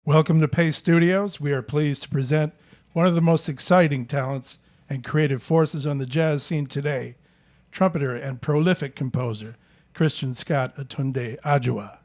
Welcome to Pace Studios. We are pleased to present one of the most exciting talents and creative forces on the jazz scene today, trumpeter and prolific composer, Christian Scott Atunde Adjoa.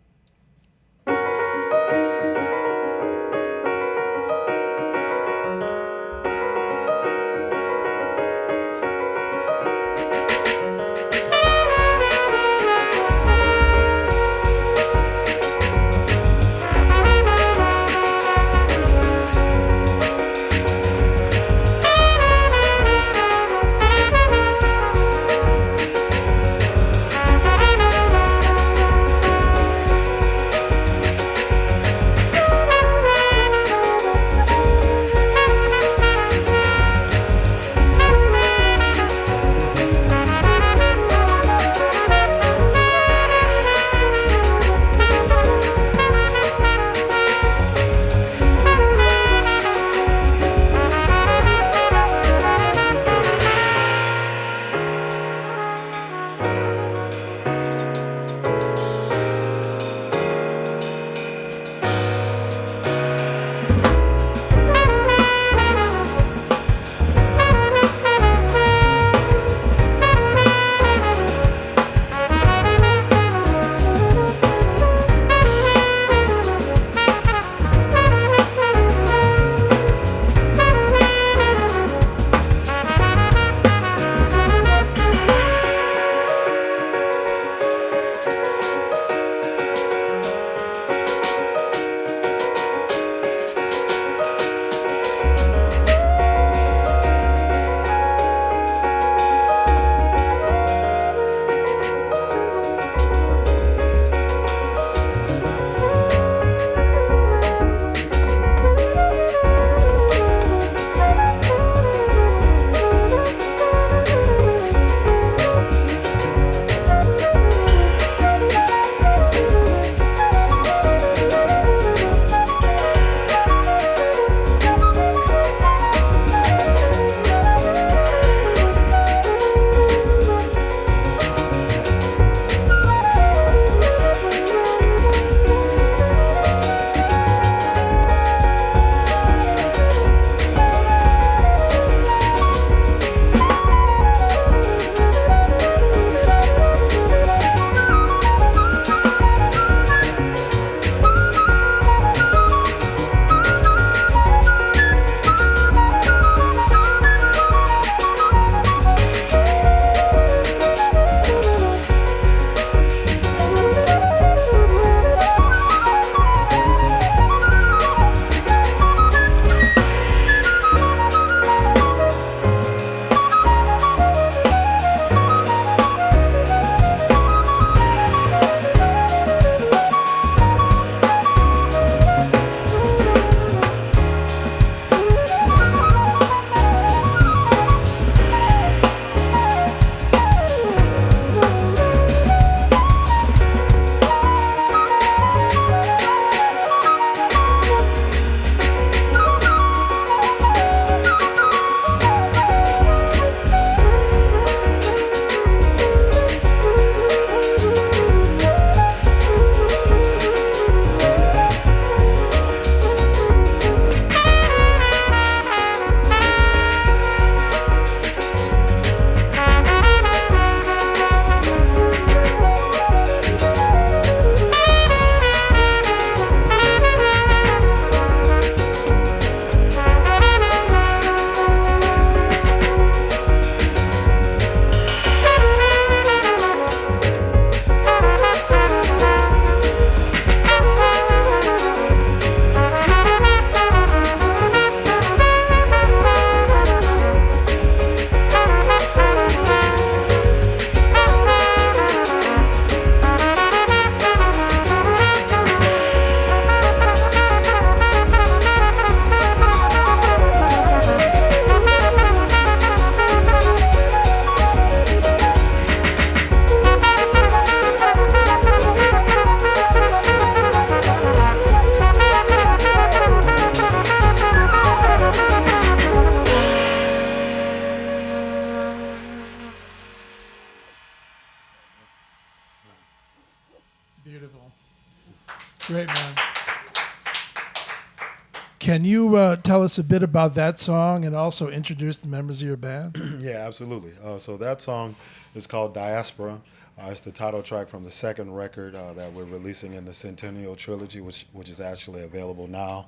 Can you tell us a bit about that song and also introduce the members of your band? Yeah, absolutely. So that song is called Diaspora. It's the title track from the second record that we're releasing in the Centennial trilogy, which is actually available now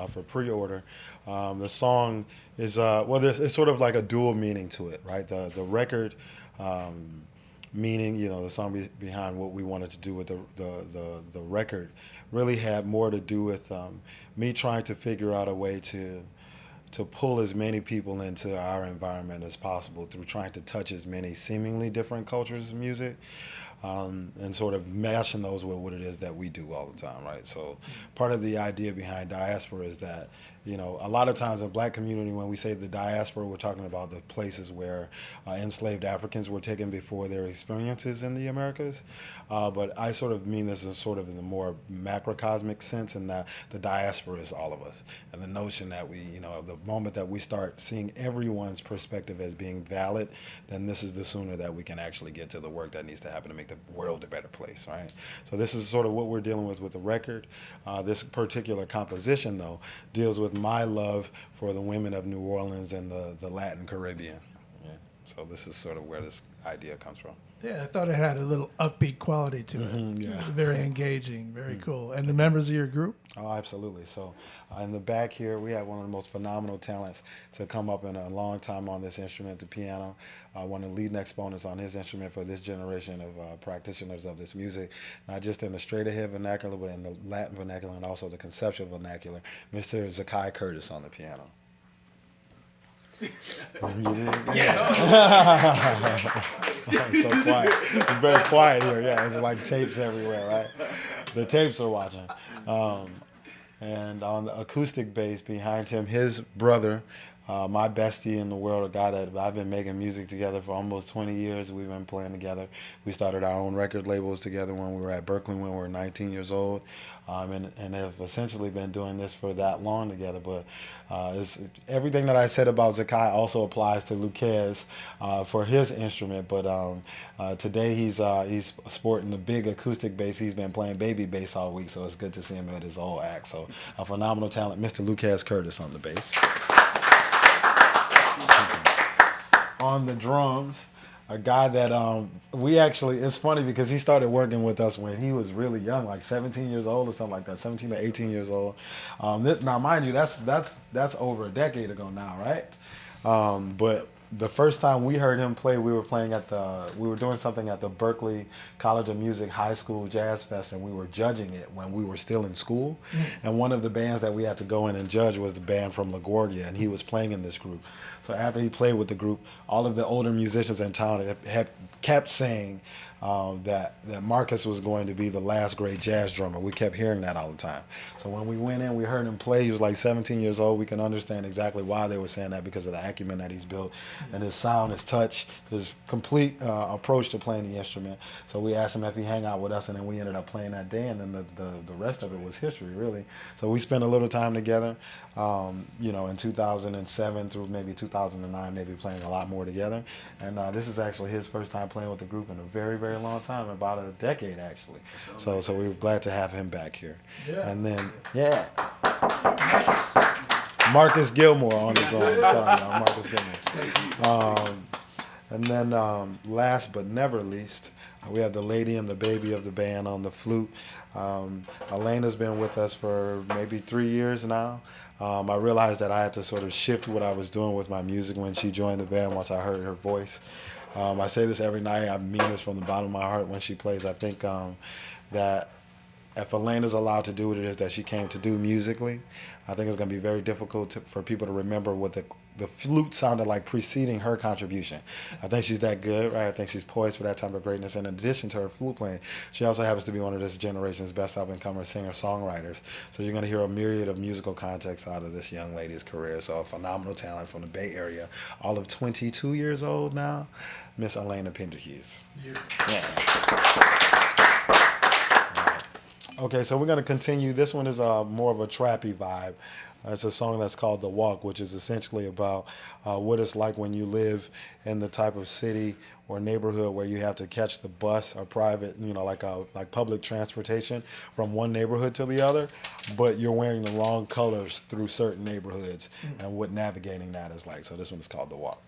for pre-order. The song is it's sort of like a dual meaning to it, right? The record meaning, the song behind what we wanted to do with the record really had more to do with me trying to figure out a way to pull as many people into our environment as possible through trying to touch as many seemingly different cultures of music, and sort of mashing those with what it is that we do all the time, right? So part of the idea behind Diaspora is that, a lot of times in Black community, when we say the diaspora, we're talking about the places where enslaved Africans were taken before their experiences in the Americas. But I sort of mean this in sort of in the more macrocosmic sense, in that the diaspora is all of us. And the notion that we, the moment that we start seeing everyone's perspective as being valid, then this is the sooner that we can actually get to the work that needs to happen to make the world a better place, right? So this is sort of what we're dealing with the record. This particular composition, though, deals with my love for the women of New Orleans and the Latin Caribbean. Yeah. So this is sort of where this idea comes from. Yeah, I thought it had a little upbeat quality to it. Yeah. Very engaging, very cool. And the members of your group? Oh, absolutely. So in the back here, we have one of the most phenomenal talents to come up in a long time on this instrument, the piano. One of the leading exponents on his instrument for this generation of practitioners of this music, not just in the straight ahead vernacular, but in the Latin vernacular and also the conceptual vernacular, Mr. Zakai Curtis on the piano. Yeah. It's so quiet. It's very quiet here. Yeah, it's like tapes everywhere, right? The tapes are watching. And on the acoustic bass behind him, his brother, my bestie in the world, a guy that I've been making music together for almost 20 years. We've been playing together. We started our own record labels together when we were at Berkeley when we were 19 years old, and have essentially been doing this for that long together. But everything that I said about Zakai also applies to Luquez for his instrument. But today he's sporting the big acoustic bass. He's been playing baby bass all week, so it's good to see him at his old act. So a phenomenal talent, Mr. Luquez Curtis on the bass. On the drums, a guy that it's funny because he started working with us when he was really young, like 17 years old or something like that, 17 to 18 years old. Now, mind you, that's over a decade ago now, right? But the first time we heard him play, we were doing something at the Berkeley College of Music High School Jazz Fest, and we were judging it when we were still in school. And one of the bands that we had to go in and judge was the band from LaGuardia, and he was playing in this group. So after he played with the group, all of the older musicians in town had kept saying that Marcus was going to be the last great jazz drummer. We kept hearing that all the time. So when we went in, we heard him play. He was like 17 years old. We can understand exactly why they were saying that, because of the acumen that he's built and his sound, his touch, his complete approach to playing the instrument. So we asked him if he hang out with us, and then we ended up playing that day, and then the rest of it was history, really. So we spent a little time together, in 2007 through maybe 2009, maybe playing a lot more together. And this is actually his first time playing with the group in a very, very long time, about a decade actually. So we were glad to have him back here. Yeah. And then, Marcus Gilmore on the drums. Sorry, Marcus Gilmore. And then last but never least, we have the lady and the baby of the band on the flute. Elena's been with us for maybe 3 years now. I realized that I had to sort of shift what I was doing with my music when she joined the band once I heard her voice. I say this every night. I mean this from the bottom of my heart when she plays. I think that if Elena's allowed to do what it is that she came to do musically, I think it's going to be very difficult for people to remember what the flute sounded like preceding her contribution. I think she's that good, right? I think she's poised for that type of greatness. And in addition to her flute playing, she also happens to be one of this generation's best up-and-comer singer-songwriters. So you're going to hear a myriad of musical contexts out of this young lady's career. So a phenomenal talent from the Bay Area, all of 22 years old now, Miss Elena Penderhughes. Yeah. Okay, so we're going to continue. This one is more of a trappy vibe. It's a song that's called The Walk, which is essentially about what it's like when you live in the type of city or neighborhood where you have to catch the bus or private, like public transportation from one neighborhood to the other, but you're wearing the wrong colors through certain neighborhoods and what navigating that is like. So this one is called The Walk.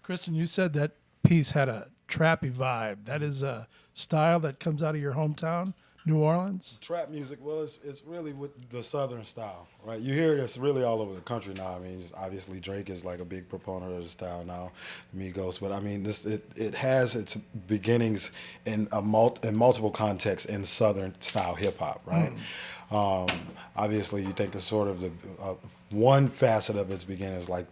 Christian, you said that piece had a trappy vibe. That is a style that comes out of your hometown, New Orleans? Trap music, well, it's really with the Southern style, right? You hear this really all over the country now. I mean, obviously Drake is like a big proponent of the style now, Migos. But I mean, it has its beginnings in in multiple contexts in Southern style hip hop, right? Obviously, you think it's sort of the one facet of its beginnings, like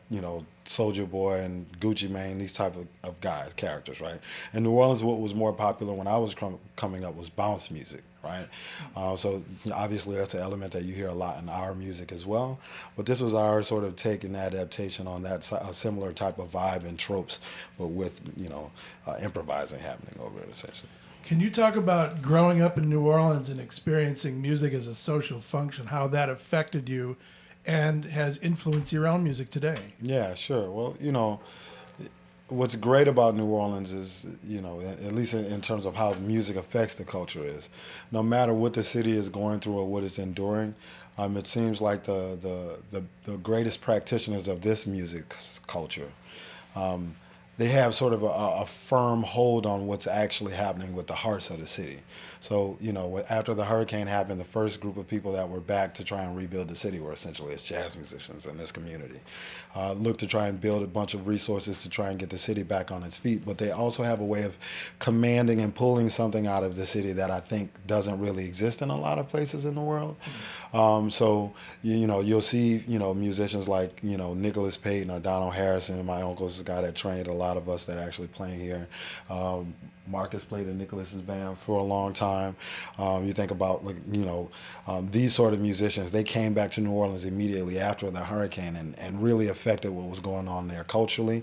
Soulja Boy and Gucci Mane, these type of guys, characters, right? In New Orleans, what was more popular when I was coming up was bounce music, right? So obviously that's an element that you hear a lot in our music as well. But this was our sort of take and adaptation on that similar type of vibe and tropes, but with improvising happening over it essentially. Can you talk about growing up in New Orleans and experiencing music as a social function, how that affected you and has influenced your own music today? Yeah, sure. Well, what's great about New Orleans is, at least in terms of how music affects the culture is, no matter what the city is going through or what it's enduring, it seems like the greatest practitioners of this music culture, they have sort of a firm hold on what's actually happening with the hearts of the city. So, after the hurricane happened, the first group of people that were back to try and rebuild the city were essentially as jazz musicians in this community. Looked to try and build a bunch of resources to try and get the city back on its feet, but they also have a way of commanding and pulling something out of the city that I think doesn't really exist in a lot of places in the world. So, you'll see, musicians like, Nicholas Payton or Donald Harrison. My uncle's the guy that trained a lot of us that are actually playing here. Marcus played in Nicholas's band for a long time. You think about, these sort of musicians, they came back to New Orleans immediately after the hurricane and really affected what was going on there culturally.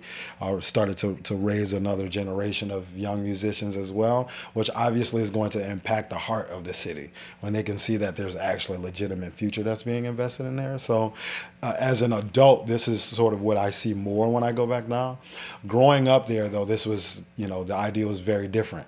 Started to raise another generation of young musicians as well, which obviously is going to impact the heart of the city when they can see that there's actually a legitimate future that's being invested in there. So as an adult, this is sort of what I see more when I go back now. Growing up there, though, this was, the idea was very different.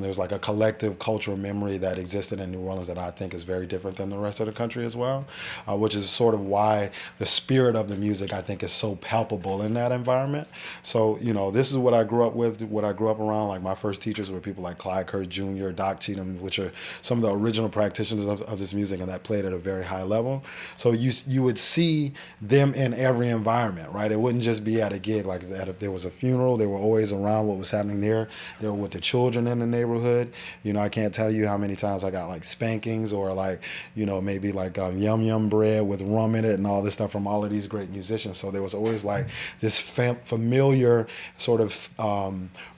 There's like a collective cultural memory that existed in New Orleans that I think is very different than the rest of the country as well, which is sort of why the spirit of the music, I think, is so palpable in that environment. So, this is what I grew up with, what I grew up around. Like, my first teachers were people like Clyde Kirk Jr., Doc Cheatham, which are some of the original practitioners of this music and that played at a very high level. So you would see them in every environment, right? It wouldn't just be at a gig. Like, if there was a funeral, they were always around what was happening there. They were with the children in the neighborhood. I can't tell you how many times I got like spankings or like, maybe like yum yum bread with rum in it and all this stuff from all of these great musicians. So there was always like this familiar sort of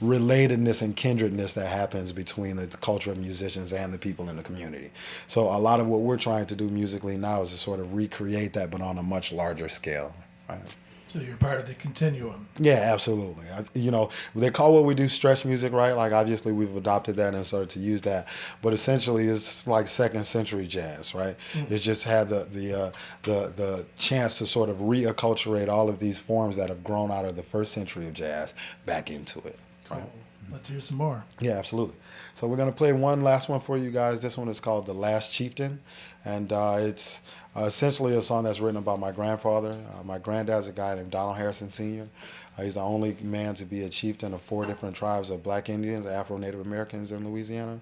relatedness and kindredness that happens between the culture of musicians and the people in the community. So a lot of what we're trying to do musically now is to sort of recreate that, but on a much larger scale, right? So you're part of the continuum. Yeah, absolutely. They call what we do stretch music, right? Like, obviously we've adopted that and started to use that, but essentially it's like second century jazz, right? Mm-hmm. It just had the chance to sort of reacculturate all of these forms that have grown out of the first century of jazz back into it. Right? Cool. Let's hear some more. Yeah, absolutely. So we're going to play one last one for you guys. This one is called The Last Chieftain, and it's essentially a song that's written about my grandfather. My granddad's a guy named Donald Harrison Sr. He's the only man to be a chieftain of 4 different tribes of Black Indians, Afro-Native Americans in Louisiana.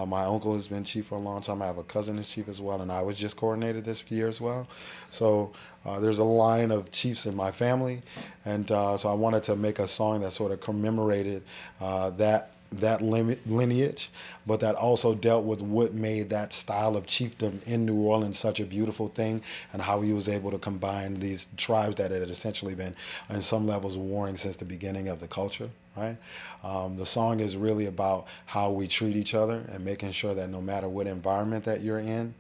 My uncle has been chief for a long time. I have a cousin who's chief as well, and I was just coronated this year as well. So there's a line of chiefs in my family, and so I wanted to make a song that sort of commemorated that lineage, but that also dealt with what made that style of chiefdom in New Orleans such a beautiful thing, and how he was able to combine these tribes that had essentially been, on some levels, warring since the beginning of the culture. Right? The song is really about how we treat each other and making sure that no matter what environment that you're in,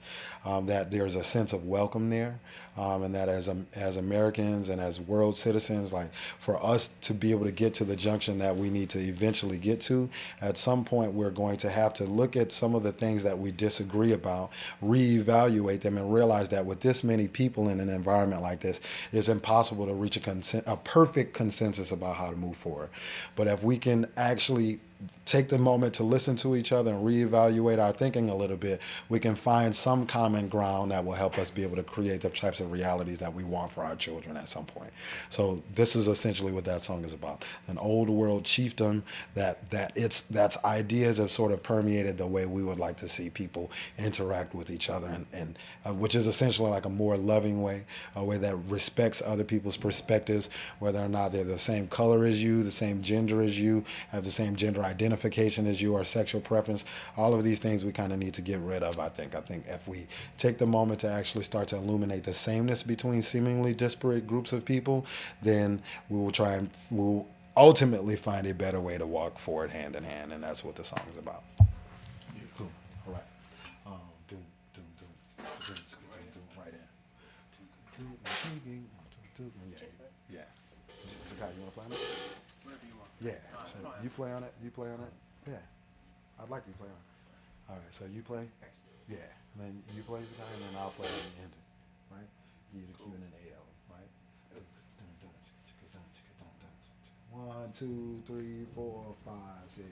that there's a sense of welcome there, and that as Americans and as world citizens, like, for us to be able to get to the junction that we need to eventually get to, at some point we're going to have to look at some of the things that we disagree about, reevaluate them, and realize that with this many people in an environment like this, it's impossible to reach a perfect consensus about how to move forward. But if we can actually take the moment to listen to each other and reevaluate our thinking a little bit, we can find some common ground that will help us be able to create the types of realities that we want for our children at some point. So this is essentially what that song is about. An old world chieftain that's ideas have sort of permeated the way we would like to see people interact with each other, and which is essentially like a more loving way, a way that respects other people's perspectives, whether or not they're the same color as you, the same gender as you, have the same gender identification as you, or sexual preference. All of these things we kind of need to get rid of, I think. I think if we take the moment to actually start to illuminate the sameness between seemingly disparate groups of people, then we'll ultimately find a better way to walk forward hand in hand, and that's what the song is about. Cool. All right. Doom, doom, doom, doom, doom, right in. Yeah. Zakai, you want to play on it? Whatever you want. Yeah. So you play on it. You play on it. Yeah. I'd like you to play on it. All right. So you play. Yeah. And then you play Zakai, and then I'll play on the end. Right. You the Q and then A of them. Right. 1, 2, 3, 4, 5, 6.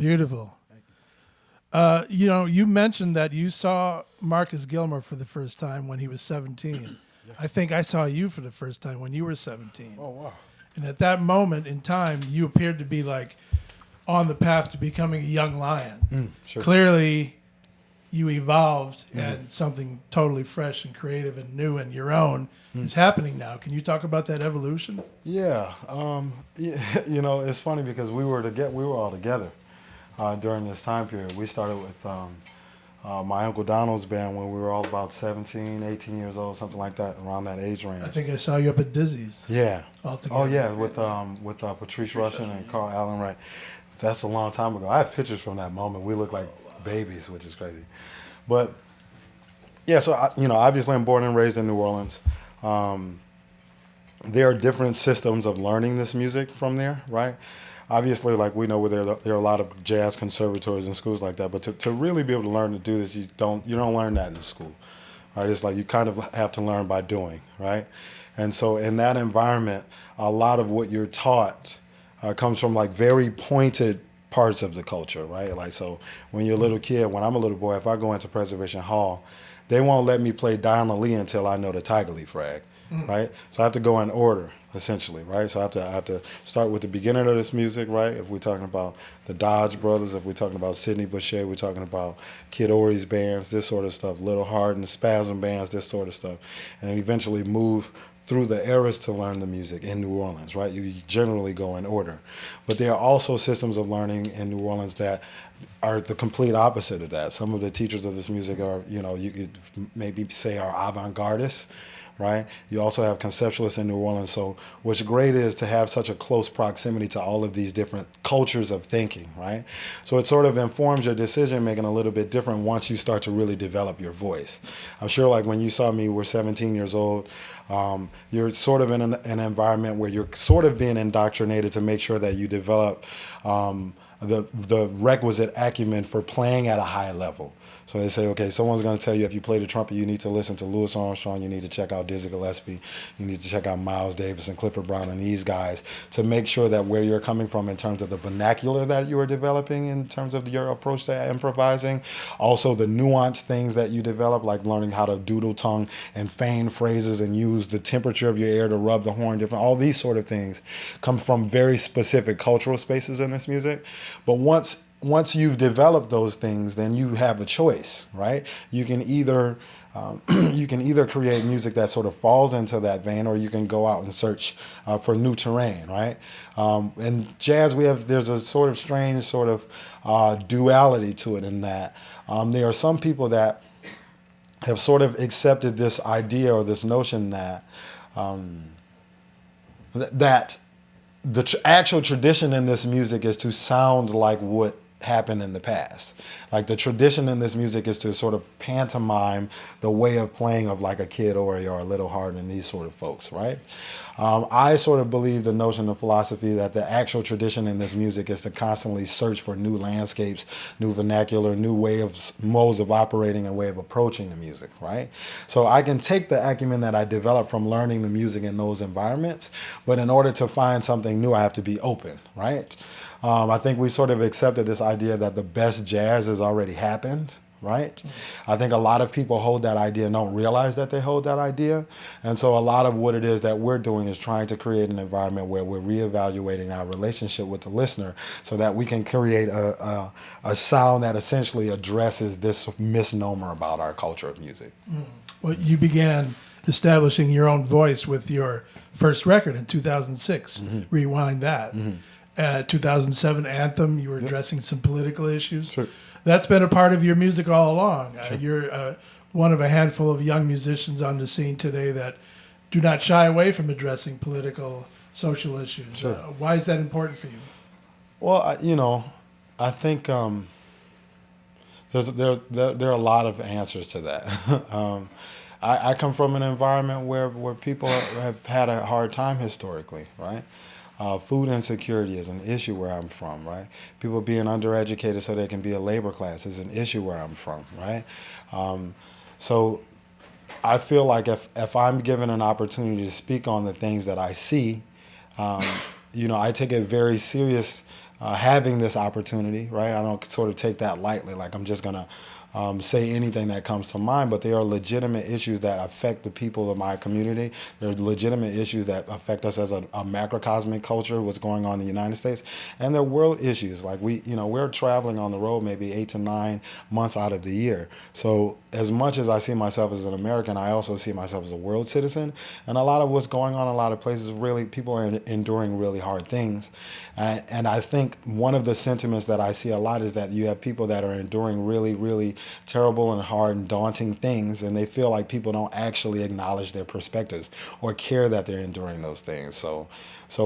Beautiful. You mentioned that you saw Marcus Gilmore for the first time when he was 17. Yeah. I think I saw you for the first time when you were 17. Oh, wow. And at that moment in time, you appeared to be like on the path to becoming a young lion. Sure. Clearly, you evolved and something totally fresh and creative and new and your own is happening now. Can you talk about that evolution? Yeah. It's funny because we were all together during this time period. We started with my Uncle Donald's band when we were all about 17, 18 years old, something like that, around that age range. I think I saw you up at Dizzy's. Yeah. All together. Oh, yeah, with Patrice Rushen and Carl Allen Wright. That's a long time ago. I have pictures from that moment. We look like babies, which is crazy. But, yeah, so, obviously I'm born and raised in New Orleans. There are different systems of learning this music from there, right? Obviously, like we know where there are a lot of jazz conservatories and schools like that, but to really be able to learn to do this, you don't learn that in school, right? It's like you kind of have to learn by doing, right? And so in that environment, a lot of what you're taught comes from like very pointed parts of the culture, right? Like, so when you're a little kid, when I'm a little boy, if I go into Preservation Hall, they won't let me play Diana Lee until I know the Tiger Leaf rag, right? So I have to go in order, essentially, right? So I have to start with the beginning of this music, right? If we're talking about the Dodge Brothers, if we're talking about Sidney Bechet, we're talking about Kid Ory's bands, this sort of stuff, Little Hardin, Spasm bands, this sort of stuff, and then eventually move through the eras to learn the music in New Orleans, right? You generally go in order. But there are also systems of learning in New Orleans that are the complete opposite of that. Some of the teachers of this music are, you could maybe say are avant-gardists, right? You also have conceptualists in New Orleans. So what's great is to have such a close proximity to all of these different cultures of thinking, right? So it sort of informs your decision making a little bit different once you start to really develop your voice. I'm sure like when you saw me, we're 17 years old, you're sort of in an environment where you're sort of being indoctrinated to make sure that you develop the requisite acumen for playing at a high level. So they say, okay, someone's going to tell you if you play the trumpet, you need to listen to Louis Armstrong, you need to check out Dizzy Gillespie, you need to check out Miles Davis and Clifford Brown and these guys to make sure that where you're coming from in terms of the vernacular that you are developing in terms of your approach to improvising, also the nuanced things that you develop, like learning how to doodle tongue and feign phrases and use the temperature of your ear to rub the horn different, all these sort of things come from very specific cultural spaces in this music. But once you've developed those things, then you have a choice, right? You can either create music that sort of falls into that vein, or you can go out and search for new terrain, right? In jazz, there's a sort of strange sort of duality to it in that there are some people that have sort of accepted this idea or this notion that that the actual tradition in this music is to sound like what happened in the past. Like the tradition in this music is to sort of pantomime the way of playing of like a Kid Ory or a Little Hardin and these sort of folks, right? I sort of believe the notion of philosophy that the actual tradition in this music is to constantly search for new landscapes, new vernacular, new modes of operating and way of approaching the music, right? So I can take the acumen that I developed from learning the music in those environments, but in order to find something new, I have to be open, right? I think we sort of accepted this idea that the best jazz has already happened, right? I think a lot of people hold that idea and don't realize that they hold that idea. And so a lot of what it is that we're doing is trying to create an environment where we're reevaluating our relationship with the listener so that we can create a sound that essentially addresses this misnomer about our culture of music. Well, you began establishing your own voice with your first record in 2006. Rewind that. 2007 Anthem, you were addressing some political issues. Sure. That's been a part of your music all along. Sure. You're one of a handful of young musicians on the scene today that do not shy away from addressing political, social issues. Sure. Why is that important for you? Well, I think there are a lot of answers to that. I come from an environment where people have had a hard time historically, right? Food insecurity is an issue where I'm from, right? People being undereducated so they can be a labor class is an issue where I'm from, right? So I feel like if I'm given an opportunity to speak on the things that I see, I take it very serious having this opportunity, right? I don't sort of take that lightly, like I'm just gonna say anything that comes to mind, but they are legitimate issues that affect the people of my community. They're legitimate issues that affect us as a macrocosmic culture, what's going on in the United States, and they're world issues. Like we're traveling on the road maybe 8 to 9 months out of the year. So as much as I see myself as an American, I also see myself as a world citizen. And a lot of what's going on in a lot of places, really, people are enduring really hard things. And I think one of the sentiments that I see a lot is that you have people that are enduring really, really terrible and hard and daunting things, and they feel like people don't actually acknowledge their perspectives or care that they're enduring those things. So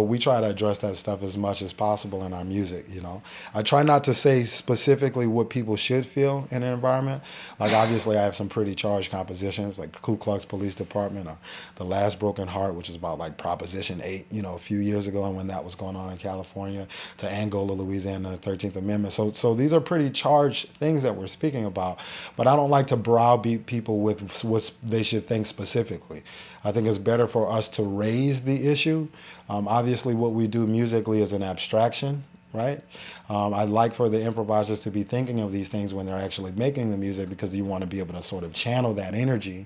we try to address that stuff as much as possible in our music, you know. I try not to say specifically what people should feel in an environment. Like, obviously, I have some pretty charged compositions, like Ku Klux Police Department or The Last Broken Heart, which is about, like, Proposition 8, you know, a few years ago, and when that was going on in California, to Angola, Louisiana, the 13th Amendment. So these are pretty charged things that we're speaking about. But I don't like to browbeat people with what they should think specifically. I think it's better for us to raise the issue. Obviously, what we do musically is an abstraction, right? I'd like for the improvisers to be thinking of these things when they're actually making the music, because you want to be able to sort of channel that energy.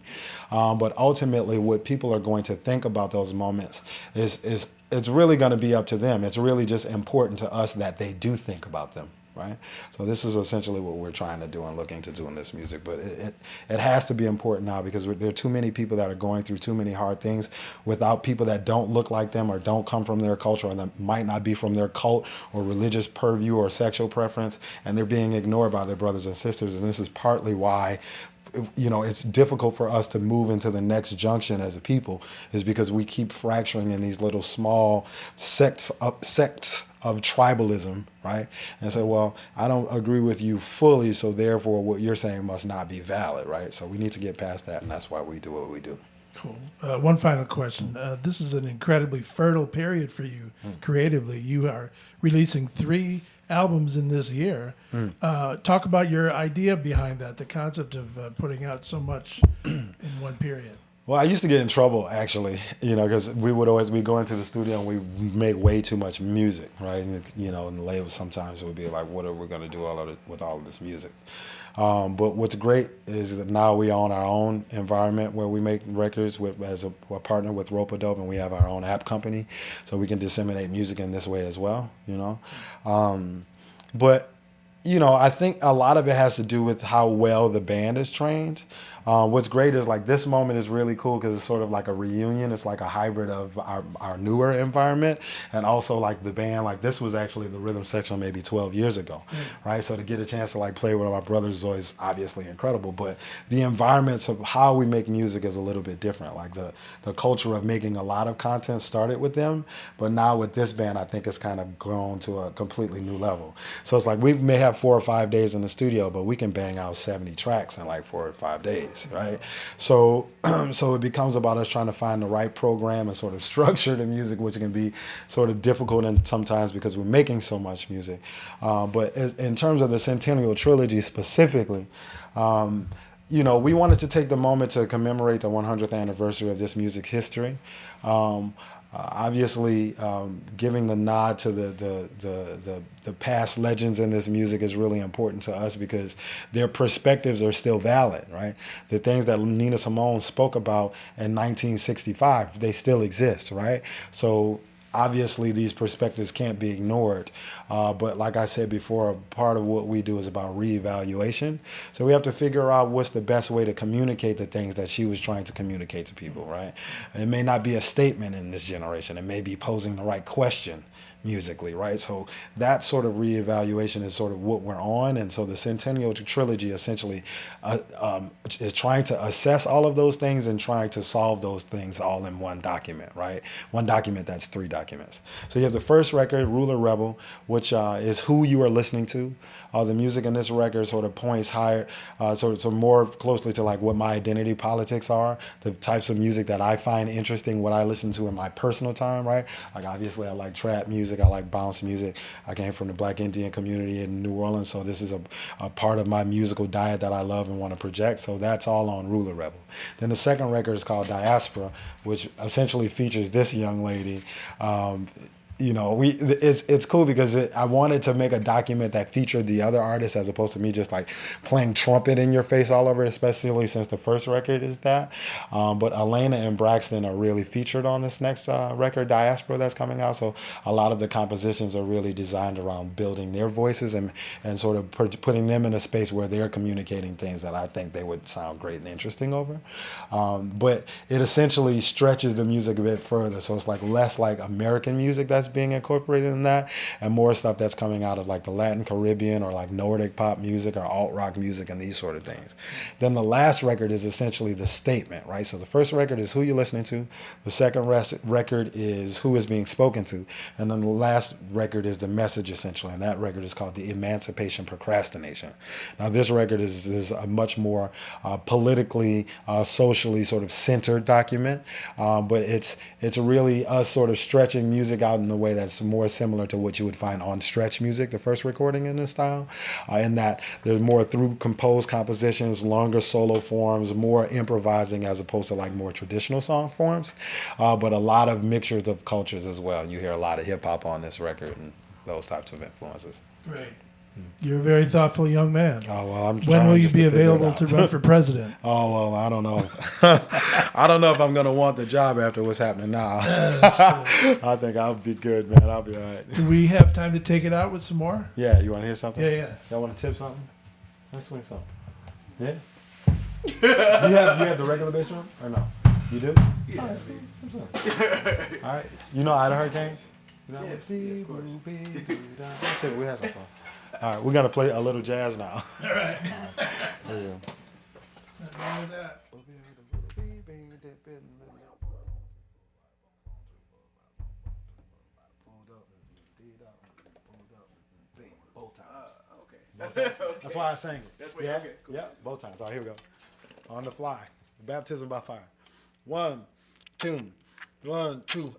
But ultimately, what people are going to think about those moments is it's really going to be up to them. It's really just important to us that they do think about them. Right? So this is essentially what we're trying to do and looking to do in this music. But it has to be important now, because there are too many people that are going through too many hard things without people that don't look like them or don't come from their culture, or that might not be from their cult or religious purview or sexual preference, and they're being ignored by their brothers and sisters. And this is partly why, you know, it's difficult for us to move into the next junction as a people, is because we keep fracturing in these little small sects of tribalism, right? And say, well, I don't agree with you fully, so therefore what you're saying must not be valid, right? So we need to get past that, and that's why we do what we do. Cool. One final question. This is an incredibly fertile period for you creatively. You are releasing 3 albums in this year. Talk about your idea behind that, the concept of putting out so much in one period. Well, I used to get in trouble, actually, you know, because we go into the studio and we make way too much music, right? And, you know, and the label sometimes would be like, what are we going to do with all of this music? But what's great is that now we own our own environment where we make records as a partner with Rope-A-Dope, and we have our own app company, so we can disseminate music in this way as well, you know. But, you know, I think a lot of it has to do with how well the band is trained. What's great is, like, this moment is really cool because it's sort of like a reunion. It's like a hybrid of our newer environment and also, like, the band. Like, this was actually the rhythm section maybe 12 years ago, right? So to get a chance to, like, play with my brothers is always obviously incredible. But the environments of how we make music is a little bit different. Like, the culture of making a lot of content started with them, but now with this band, I think it's kind of grown to a completely new level. So it's like we may have 4 or 5 days in the studio, but we can bang out 70 tracks in like 4 or 5 days. Right, so it becomes about us trying to find the right program and sort of structure the music, which can be sort of difficult and sometimes because we're making so much music. But in terms of the Centennial Trilogy specifically, you know, we wanted to take the moment to commemorate the 100th anniversary of this music history. Obviously, giving the nod to the past legends in this music is really important to us because their perspectives are still valid, right? The things that Nina Simone spoke about in 1965, they still exist, right? So obviously these perspectives can't be ignored. But like I said before, part of what we do is about reevaluation. So we have to figure out what's the best way to communicate the things that she was trying to communicate to people, right? It may not be a statement in this generation. It may be posing the right question musically, right? So that sort of reevaluation is sort of what we're on. And so the Centennial Trilogy essentially is trying to assess all of those things and trying to solve those things all in one document, right? One document that's 3 documents. So you have the first record, Ruler Rebel, which is who you are listening to. The music in this record sort of points higher, so more closely to like what my identity politics are, the types of music that I find interesting, what I listen to in my personal time, right? Like obviously I like trap music, I like bounce music. I came from the Black Indian community in New Orleans, so this is a part of my musical diet that I love and want to project. So that's all on Ruler Rebel. Then the second record is called Diaspora, which essentially features this young lady. it's cool because I wanted to make a document that featured the other artists as opposed to me just like playing trumpet in your face all over, especially since the first record is that. But Elena and Braxton are really featured on this next record, Diaspora, that's coming out. So a lot of the compositions are really designed around building their voices and sort of putting them in a space where they're communicating things that I think they would sound great and interesting over. But it essentially stretches the music a bit further. So it's like less like American music that's being incorporated in that, and more stuff that's coming out of like the Latin Caribbean or like Nordic pop music or alt rock music and these sort of things. Then the last record is essentially the statement, right? So the first record is who you're listening to. The second record is who is being spoken to. And then the last record is the message, essentially. And that record is called The Emancipation Procrastination. Now, this record is a much more politically, socially sort of centered document. But it's really us sort of stretching music out in a way that's more similar to what you would find on Stretch Music, the first recording in this style, in that there's more through composed compositions, longer solo forms, more improvising as opposed to like more traditional song forms, but a lot of mixtures of cultures as well. You hear a lot of hip hop on this record and those types of influences. Right. You're a very thoughtful young man. Oh, well, I'm When trying will you just be to figure it available out. to run for president? Oh, well, I don't know. I don't know if I'm going to want the job after what's happening now. I think I'll be good, man. I'll be all right. Do we have time to take it out with some more? Yeah, you want to hear something? Yeah. Y'all want to tip something? Let's swing something. Yeah? you have the regular bass drum or no? You do? Yeah. All right, all right. You know Ida Hurricanes? You know? Yeah, of course. We had some fun. All right, we're going to play a little jazz now. All right. There you go. Nothing wrong with that. Okay. That's why I sang it. That's why. Yeah? Okay. Cool. Yeah, both times. All right, here we go. On the fly. Baptism by fire. 1, 2. 1, 2.